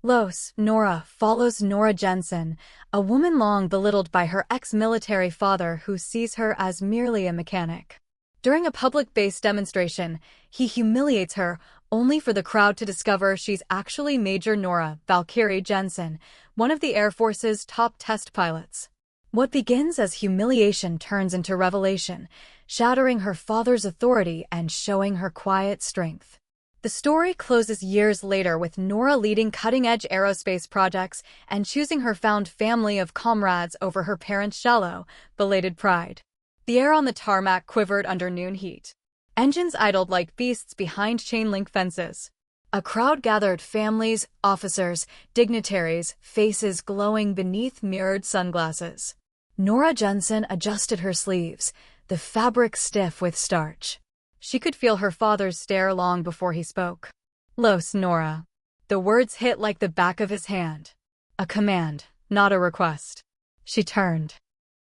Nora follows Nora Jensen, a woman long belittled by her ex-military father who sees her as merely a mechanic. During a public-based demonstration, he humiliates her, only for the crowd to discover she's actually Major Nora Valkyrie Jensen, one of the Air Force's top test pilots. What begins as humiliation turns into revelation, shattering her father's authority and showing her quiet strength. The story closes years later with Nora leading cutting-edge aerospace projects and choosing her found family of comrades over her parents' shallow, belated pride. The air on the tarmac quivered under noon heat. Engines idled like beasts behind chain-link fences. A crowd gathered, families, officers, dignitaries, faces glowing beneath mirrored sunglasses. Nora Jensen adjusted her sleeves, the fabric stiff with starch. She could feel her father's stare long before he spoke. Nora. The words hit like the back of his hand. A command, not a request. She turned.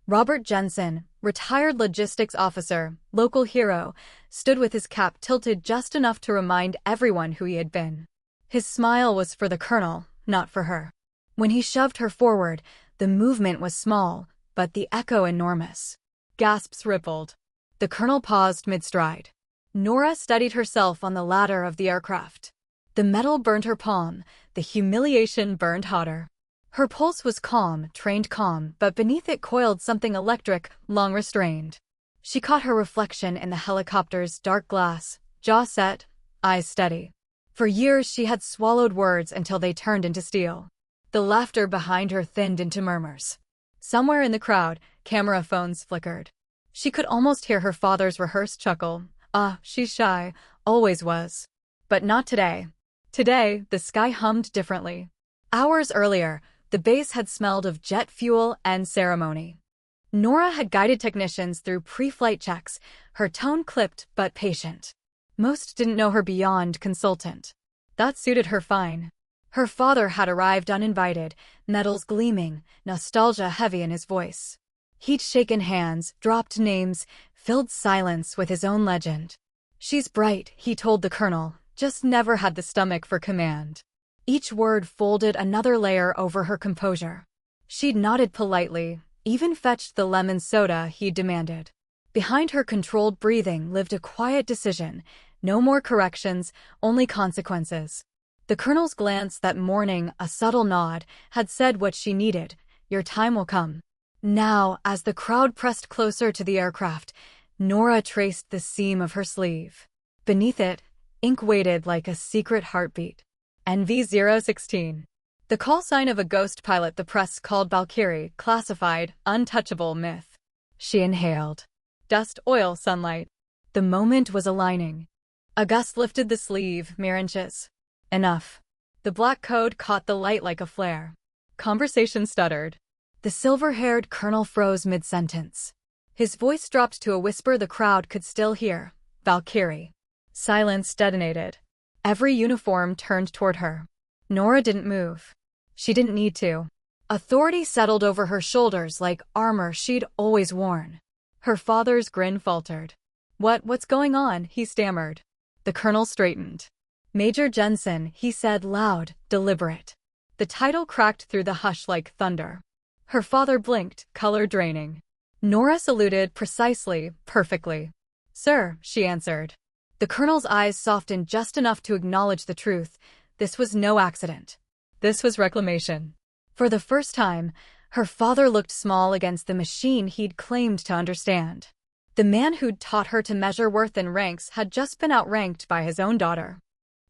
Robert Jensen, retired logistics officer, local hero, stood with his cap tilted just enough to remind everyone who he had been. His smile was for the colonel, not for her. When he shoved her forward, the movement was small, but the echo enormous. Gasps rippled. The colonel paused mid-stride. Nora steadied herself on the ladder of the aircraft. The metal burned her palm, the humiliation burned hotter. Her pulse was calm, trained calm, but beneath it coiled something electric, long restrained. She caught her reflection in the helicopter's dark glass, jaw set, eyes steady. For years she had swallowed words until they turned into steel. The laughter behind her thinned into murmurs. Somewhere in the crowd, camera phones flickered. She could almost hear her father's rehearsed chuckle. She's shy, always was. But not today. Today, the sky hummed differently. Hours earlier, the base had smelled of jet fuel and ceremony. Nora had guided technicians through pre-flight checks, her tone clipped but patient. Most didn't know her beyond consultant. That suited her fine. Her father had arrived uninvited, medals gleaming, nostalgia heavy in his voice. He'd shaken hands, dropped names, filled silence with his own legend. She's bright, he told the colonel, just never had the stomach for command. Each word folded another layer over her composure. She'd nodded politely, even fetched the lemon soda he demanded. Behind her controlled breathing lived a quiet decision, no more corrections, only consequences. The colonel's glance that morning, a subtle nod, had said what she needed, your time will come. Now, as the crowd pressed closer to the aircraft, Nora traced the seam of her sleeve. Beneath it, ink waited like a secret heartbeat. NV-016. The call sign of a ghost pilot the press called Valkyrie, classified, untouchable myth. She inhaled. Dust, oil, sunlight. The moment was aligning. A gust lifted the sleeve, mere inches. Enough. The black code caught the light like a flare. Conversation stuttered. The silver-haired colonel froze mid-sentence. His voice dropped to a whisper the crowd could still hear. Valkyrie. Silence detonated. Every uniform turned toward her. Nora didn't move. She didn't need to. Authority settled over her shoulders like armor she'd always worn. Her father's grin faltered. What's going on?" he stammered. The colonel straightened. "Major Jensen," he said, loud, deliberate. The title cracked through the hush like thunder. Her father blinked, color draining. Nora saluted precisely, perfectly. "Sir," she answered. The colonel's eyes softened just enough to acknowledge the truth. This was no accident. This was reclamation. For the first time, her father looked small against the machine he'd claimed to understand. The man who'd taught her to measure worth in ranks had just been outranked by his own daughter.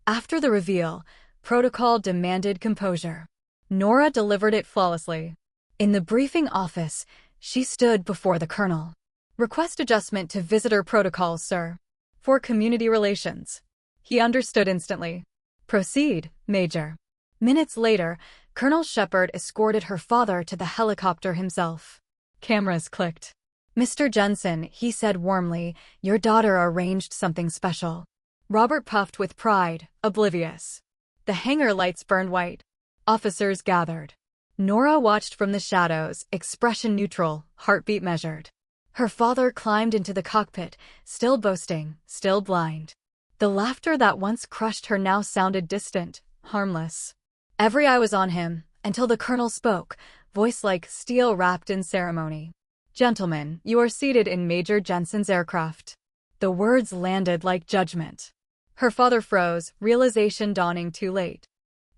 After the reveal, protocol demanded composure. Nora delivered it flawlessly. In the briefing office, she stood before the colonel. "Request adjustment to visitor protocols, sir. For community relations." He understood instantly. "Proceed, Major." Minutes later, Colonel Shepard escorted her father to the helicopter himself. Cameras clicked. "Mr. Jensen," he said warmly, "your daughter arranged something special." Robert puffed with pride, oblivious. The hangar lights burned white. Officers gathered. Nora watched from the shadows, expression neutral, heartbeat measured. Her father climbed into the cockpit, still boasting, still blind. The laughter that once crushed her now sounded distant, harmless. Every eye was on him, until the colonel spoke, voice like steel wrapped in ceremony. "Gentlemen, you are seated in Major Jensen's aircraft." The words landed like judgment. Her father froze, realization dawning too late.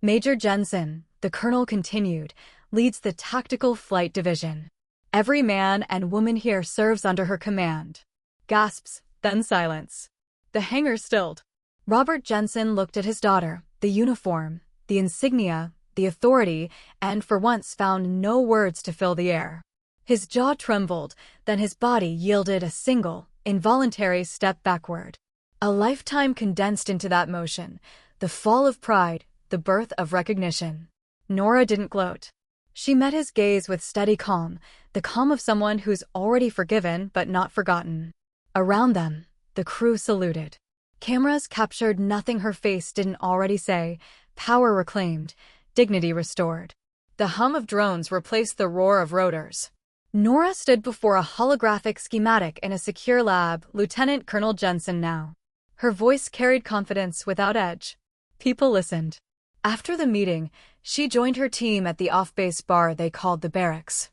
"Major Jensen," the colonel continued, "leads the Tactical Flight Division. Every man and woman here serves under her command." Gasps, then silence. The hangar stilled. Robert Jensen looked at his daughter, the uniform, the insignia, the authority, and for once found no words to fill the air. His jaw trembled, then his body yielded a single, involuntary step backward. A lifetime condensed into that motion, the fall of pride, the birth of recognition. Nora didn't gloat. She met his gaze with steady calm, the calm of someone who's already forgiven but not forgotten. Around them, the crew saluted. Cameras captured nothing her face didn't already say, power reclaimed, dignity restored. The hum of drones replaced the roar of rotors. Nora stood before a holographic schematic in a secure lab, Lieutenant Colonel Jensen now. Her voice carried confidence without edge. People listened. After the meeting, she joined her team at the off-base bar they called the barracks.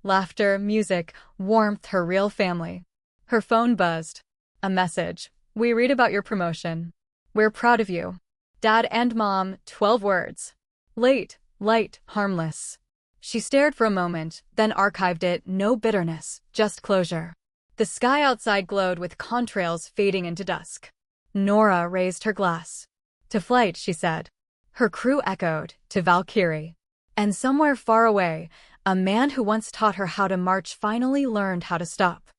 Laughter, music, warmth, her real family. Her phone buzzed. A message. "We read about your promotion. We're proud of you. Dad and Mom," 12 words. Late, light, harmless. She stared for a moment, then archived it, no bitterness, just closure. The sky outside glowed with contrails fading into dusk. Nora raised her glass. "To flight," she said. Her crew echoed, "To Valkyrie." And somewhere far away, a man who once taught her how to march finally learned how to stop.